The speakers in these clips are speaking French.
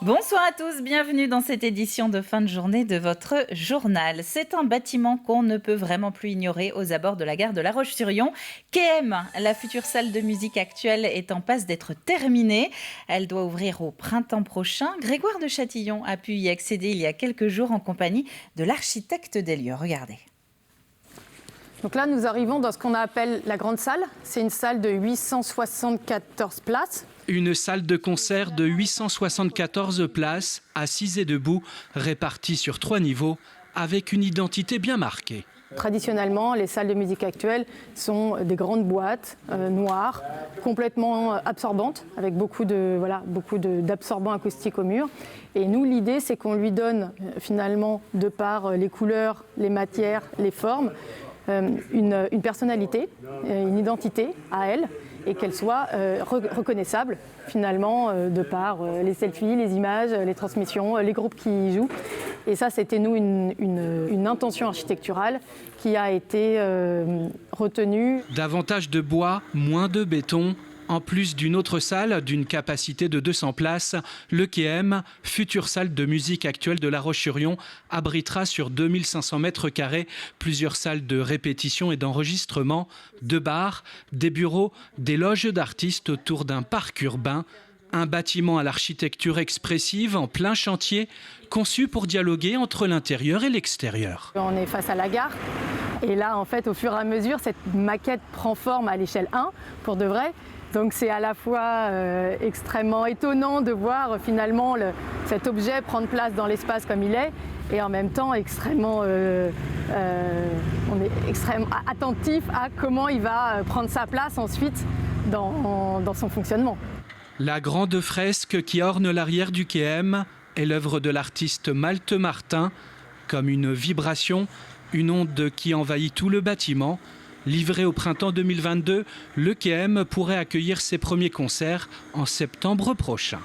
Bonsoir à tous, bienvenue dans cette édition de fin de journée de votre journal. C'est un bâtiment qu'on ne peut vraiment plus ignorer aux abords de la gare de La Roche-sur-Yon. KM, la future salle de musique actuelle, est en passe d'être terminée. Elle doit ouvrir au printemps prochain. Grégoire de Châtillon a pu y accéder il y a quelques jours en compagnie de l'architecte des lieux. Regardez. Donc là, nous arrivons dans ce qu'on appelle la grande salle. C'est une salle de 874 places. Une salle de concert de 874 places, assises et debout, réparties sur 3 niveaux, avec une identité bien marquée. Traditionnellement, les salles de musique actuelles sont des grandes boîtes noires, complètement absorbantes, avec beaucoup d'absorbants acoustiques au mur. Et nous, l'idée, c'est qu'on lui donne finalement, de par les couleurs, les matières, les formes, une personnalité, une identité à elle, et qu'elle soit reconnaissable finalement de par les selfies, les images, les transmissions, les groupes qui y jouent. Et ça, c'était nous une intention architecturale qui a été retenue. Davantage de bois, moins de béton. En plus d'une autre salle d'une capacité de 200 places, le KM, future salle de musique actuelle de La Roche-sur-Yon, abritera sur 2500 mètres carrés plusieurs salles de répétition et d'enregistrement, 2 bars, des bureaux, des loges d'artistes autour d'un parc urbain. Un bâtiment à l'architecture expressive en plein chantier, conçu pour dialoguer entre l'intérieur et l'extérieur. On est face à la gare. Et là, en fait, au fur et à mesure, cette maquette prend forme à l'échelle 1, pour de vrai. Donc c'est à la fois extrêmement étonnant de voir finalement cet objet prendre place dans l'espace comme il est, et en même temps on est extrêmement attentif à comment il va prendre sa place ensuite dans son fonctionnement. La grande fresque qui orne l'arrière du KM est l'œuvre de l'artiste Malte Martin, comme une vibration, une onde qui envahit tout le bâtiment. Livré au printemps 2022, le KM pourrait accueillir ses premiers concerts en septembre prochain.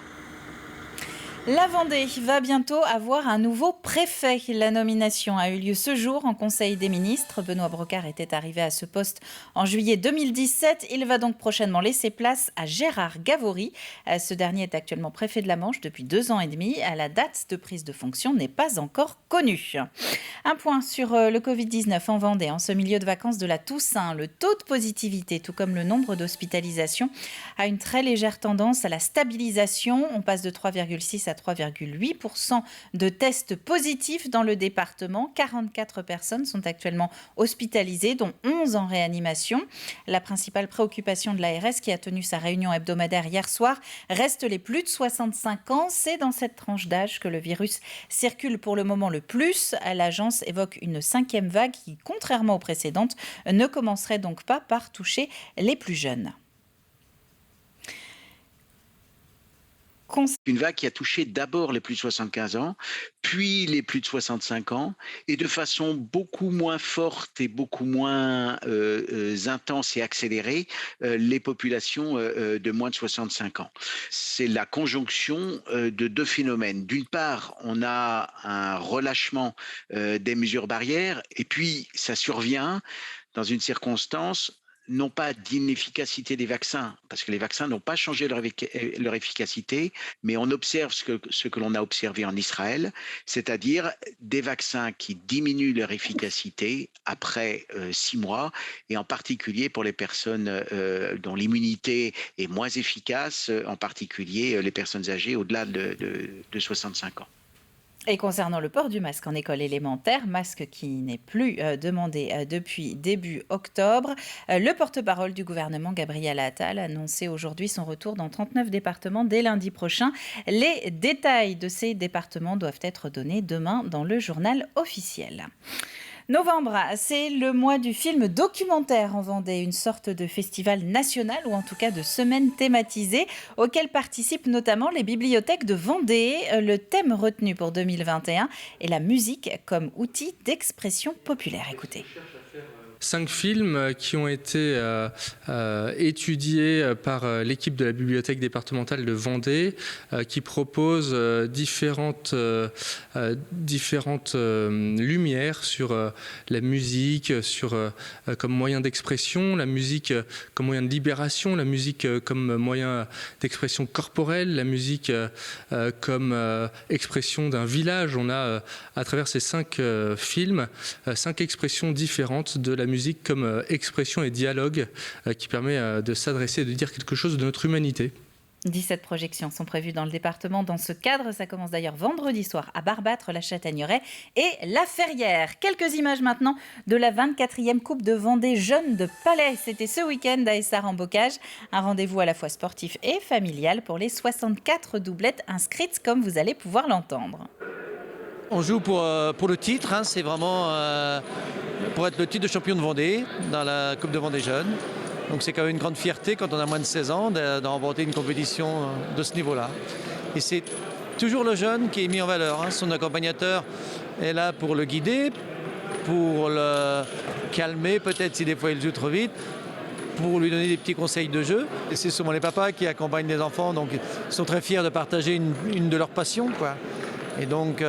La Vendée va bientôt avoir un nouveau préfet. La nomination a eu lieu ce jour en Conseil des ministres. Benoît Brocard était arrivé à ce poste en juillet 2017. Il va donc prochainement laisser place à Gérard Gavory. Ce dernier est actuellement préfet de la Manche depuis 2 ans et demi. La date de prise de fonction n'est pas encore connue. Un point sur le Covid-19 en Vendée. En ce milieu de vacances de la Toussaint, le taux de positivité, tout comme le nombre d'hospitalisations, a une très légère tendance à la stabilisation. On passe de 3,6 à 3,8% de tests positifs dans le département. 44 personnes sont actuellement hospitalisées, dont 11 en réanimation. La principale préoccupation de l'ARS, qui a tenu sa réunion hebdomadaire hier soir, reste les plus de 65 ans. C'est dans cette tranche d'âge que le virus circule pour le moment le plus. L'agence évoque une 5e vague qui, contrairement aux précédentes, ne commencerait donc pas par toucher les plus jeunes. Une vague qui a touché d'abord les plus de 75 ans, puis les plus de 65 ans, et de façon beaucoup moins forte et beaucoup moins intense et accélérée, les populations de moins de 65 ans. C'est la conjonction de 2 phénomènes. D'une part, on a un relâchement des mesures barrières, et puis ça survient dans une circonstance non pas d'inefficacité des vaccins, parce que les vaccins n'ont pas changé leur efficacité, mais on observe ce que l'on a observé en Israël, c'est-à-dire des vaccins qui diminuent leur efficacité après 6 mois, et en particulier pour les personnes dont l'immunité est moins efficace, en particulier les personnes âgées au-delà de 65 ans. Et concernant le port du masque en école élémentaire, masque qui n'est plus demandé depuis début octobre, le porte-parole du gouvernement, Gabriel Attal, a annoncé aujourd'hui son retour dans 39 départements dès lundi prochain. Les détails de ces départements doivent être donnés demain dans le journal officiel. Novembre, c'est le mois du film documentaire en Vendée, une sorte de festival national ou en tout cas de semaine thématisée auquel participent notamment les bibliothèques de Vendée. Le thème retenu pour 2021 est la musique comme outil d'expression populaire. Écoutez. 5 films qui ont été étudiés par l'équipe de la bibliothèque départementale de Vendée, qui propose différentes lumières sur la musique, comme moyen d'expression, la musique comme moyen de libération, la musique comme moyen d'expression corporelle, la musique comme expression d'un village. On a à travers ces 5 films 5 expressions différentes de la musique comme expression et dialogue qui permet de s'adresser et de dire quelque chose de notre humanité. 17 projections sont prévues dans le département. Dans ce cadre, ça commence d'ailleurs vendredi soir à Barbâtre, la Châtaigneraie et la Ferrière. Quelques images maintenant de la 24e Coupe de Vendée Jeunes de Palais. C'était ce week-end à Essart-en-Bocage. Un rendez-vous à la fois sportif et familial pour les 64 doublettes inscrites, comme vous allez pouvoir l'entendre. On joue pour le titre, hein, c'est vraiment pour être le titre de champion de Vendée dans la Coupe de Vendée Jeunes. Donc c'est quand même une grande fierté quand on a moins de 16 ans de remporter une compétition de ce niveau-là. Et c'est toujours le jeune qui est mis en valeur, hein. Son accompagnateur est là pour le guider, pour le calmer peut-être si des fois il joue trop vite, pour lui donner des petits conseils de jeu. Et c'est souvent les papas qui accompagnent les enfants, donc ils sont très fiers de partager une de leurs passions, quoi. Et donc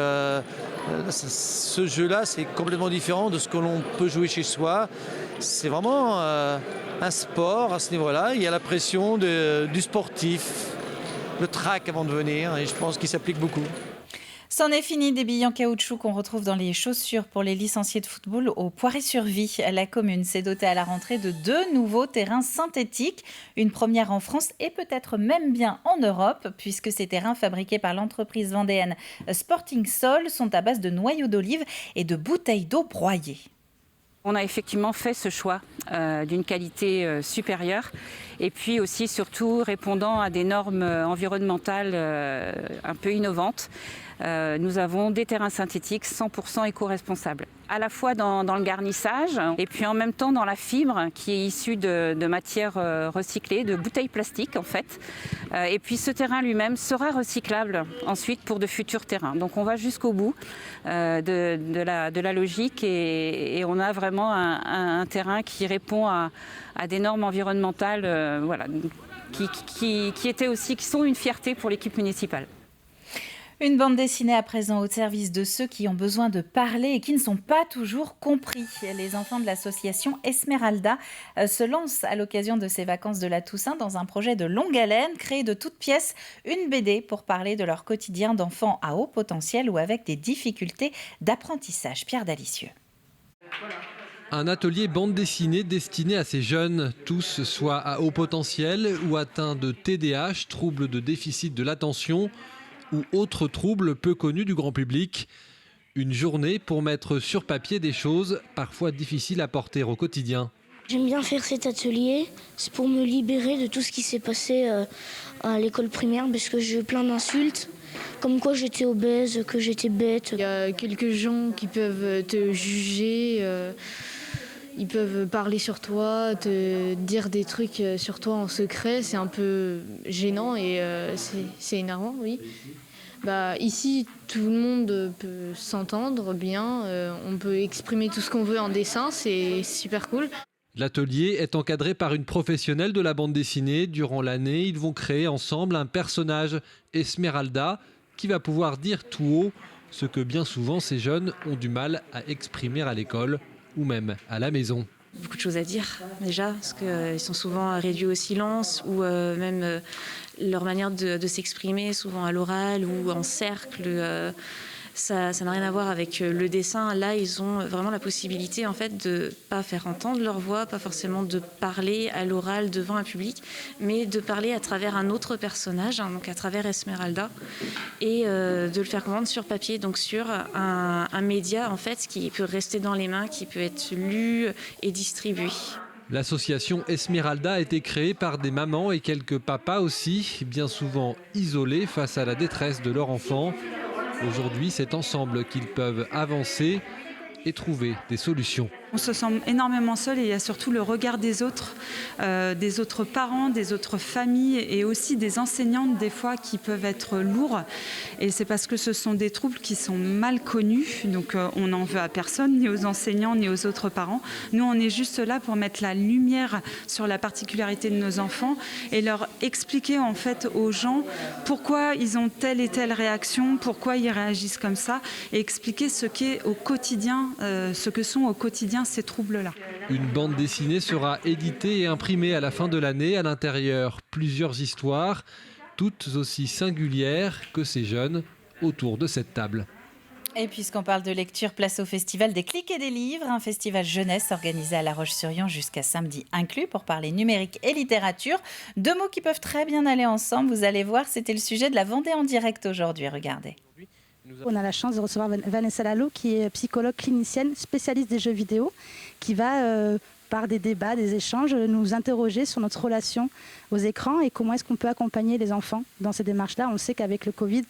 ce jeu-là, c'est complètement différent de ce que l'on peut jouer chez soi. C'est vraiment un sport à ce niveau-là. Il y a la pression du sportif, le trac avant de venir, et je pense qu'il s'applique beaucoup. C'en est fini des billes en caoutchouc qu'on retrouve dans les chaussures pour les licenciés de football au Poiré-sur-Vie. La commune s'est dotée à la rentrée de 2 nouveaux terrains synthétiques. Une première en France et peut-être même bien en Europe, puisque ces terrains fabriqués par l'entreprise vendéenne Sporting Sol sont à base de noyaux d'olive et de bouteilles d'eau broyées. On a effectivement fait ce choix d'une qualité supérieure et puis aussi surtout répondant à des normes environnementales un peu innovantes. Nous avons des terrains synthétiques 100% éco-responsables, à la fois dans le garnissage et puis en même temps dans la fibre qui est issue de matières recyclées, de bouteilles plastiques en fait. Et puis ce terrain lui-même sera recyclable ensuite pour de futurs terrains. Donc on va jusqu'au bout de la logique et on a vraiment un terrain qui répond à des normes environnementales voilà, qui sont une fierté pour l'équipe municipale. Une bande dessinée à présent au service de ceux qui ont besoin de parler et qui ne sont pas toujours compris. Les enfants de l'association Esmeralda se lancent à l'occasion de ces vacances de la Toussaint dans un projet de longue haleine, créer de toutes pièces une BD pour parler de leur quotidien d'enfants à haut potentiel ou avec des difficultés d'apprentissage. Pierre Dalicieux. Un atelier bande dessinée destiné à ces jeunes, tous soit à haut potentiel ou atteints de TDAH, troubles de déficit de l'attention, ou autres troubles peu connus du grand public. Une journée pour mettre sur papier des choses parfois difficiles à porter au quotidien. J'aime bien faire cet atelier, c'est pour me libérer de tout ce qui s'est passé à l'école primaire parce que j'ai eu plein d'insultes, comme quoi j'étais obèse, que j'étais bête. Il y a quelques gens qui peuvent te juger, ils peuvent parler sur toi, te dire des trucs sur toi en secret, c'est un peu gênant et c'est énervant, oui. Ici, tout le monde peut s'entendre bien, on peut exprimer tout ce qu'on veut en dessin, c'est super cool. L'atelier est encadré par une professionnelle de la bande dessinée. Durant l'année, ils vont créer ensemble un personnage, Esmeralda, qui va pouvoir dire tout haut ce que bien souvent ces jeunes ont du mal à exprimer à l'école ou même à la maison. Beaucoup de choses à dire déjà, parce qu'ils sont souvent réduits au silence ou même leur manière de s'exprimer, souvent à l'oral ou en cercle. Ça n'a rien à voir avec le dessin. Là, ils ont vraiment la possibilité en fait, de ne pas faire entendre leur voix, pas forcément de parler à l'oral devant un public, mais de parler à travers un autre personnage, donc à travers Esmeralda, et de le faire comprendre sur papier, donc sur un média en fait, qui peut rester dans les mains, qui peut être lu et distribué. L'association Esmeralda a été créée par des mamans et quelques papas aussi, bien souvent isolés face à la détresse de leur enfant. Aujourd'hui, c'est ensemble qu'ils peuvent avancer et trouver des solutions. On se sent énormément seul et il y a surtout le regard des autres parents, des autres familles et aussi des enseignantes des fois qui peuvent être lourds. Et c'est parce que ce sont des troubles qui sont mal connus, donc on n'en veut à personne, ni aux enseignants, ni aux autres parents. Nous, on est juste là pour mettre la lumière sur la particularité de nos enfants et leur expliquer en fait aux gens pourquoi ils ont telle et telle réaction, pourquoi ils réagissent comme ça et expliquer ce qu'est au quotidien, ce que sont au quotidien ces troubles-là. Une bande dessinée sera éditée et imprimée à la fin de l'année. À l'intérieur, plusieurs histoires, toutes aussi singulières que ces jeunes autour de cette table. Et puisqu'on parle de lecture, place au festival des clics et des livres, un festival jeunesse organisé à La Roche-sur-Yon jusqu'à samedi inclus pour parler numérique et littérature. 2 mots qui peuvent très bien aller ensemble, vous allez voir, c'était le sujet de la Vendée en direct aujourd'hui, regardez. On a la chance de recevoir Vanessa Lalo, qui est psychologue clinicienne, spécialiste des jeux vidéo, qui va, par des débats, des échanges, nous interroger sur notre relation aux écrans et comment est-ce qu'on peut accompagner les enfants dans ces démarches-là. On sait qu'avec le Covid,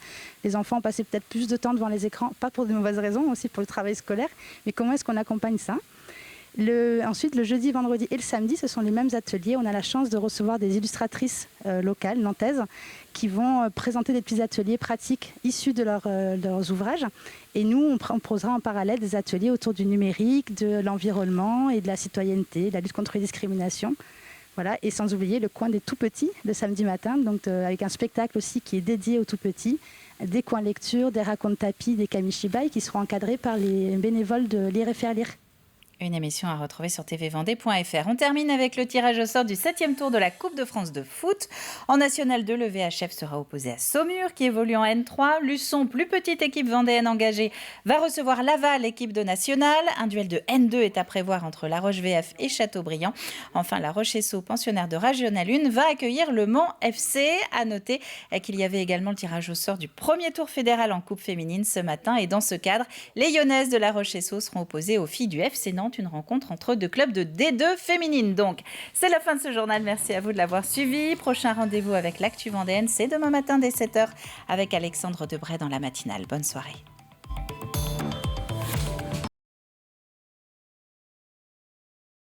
les enfants ont passé peut-être plus de temps devant les écrans, pas pour de mauvaises raisons, aussi pour le travail scolaire, mais comment est-ce qu'on accompagne ça ? Ensuite, le jeudi, vendredi et le samedi, ce sont les mêmes ateliers. On a la chance de recevoir des illustratrices locales, nantaises, qui vont présenter des petits ateliers pratiques issus de leurs ouvrages. Et nous, on proposera en parallèle des ateliers autour du numérique, de l'environnement et de la citoyenneté, de la lutte contre les discriminations. Voilà. Et sans oublier le coin des tout-petits, le samedi matin, donc avec un spectacle aussi qui est dédié aux tout-petits, des coins lecture, des racontes tapis, des kamishibai qui seront encadrés par les bénévoles de Lire et Faire Lire. Une émission à retrouver sur tvvendée.fr. On termine avec le tirage au sort du 7e tour de la Coupe de France de foot. En National 2, le VHF sera opposé à Saumur, qui évolue en N3. Luçon, plus petite équipe vendéenne engagée, va recevoir Laval, équipe de National. Un duel de N2 est à prévoir entre La Roche VF et Châteaubriand. Enfin, La Roche-Essau, pensionnaire de Régional 1, va accueillir Le Mans FC. À noter qu'il y avait également le tirage au sort du premier tour fédéral en Coupe féminine ce matin. Et dans ce cadre, les Lyonnaises de La Roche-Essau seront opposées aux filles du FC Nantes. Une rencontre entre 2 clubs de D2 féminine. Donc, c'est la fin de ce journal. Merci à vous de l'avoir suivi. Prochain rendez-vous avec l'actu vendéenne, c'est demain matin dès 7h avec Alexandre Debray dans la matinale. Bonne soirée.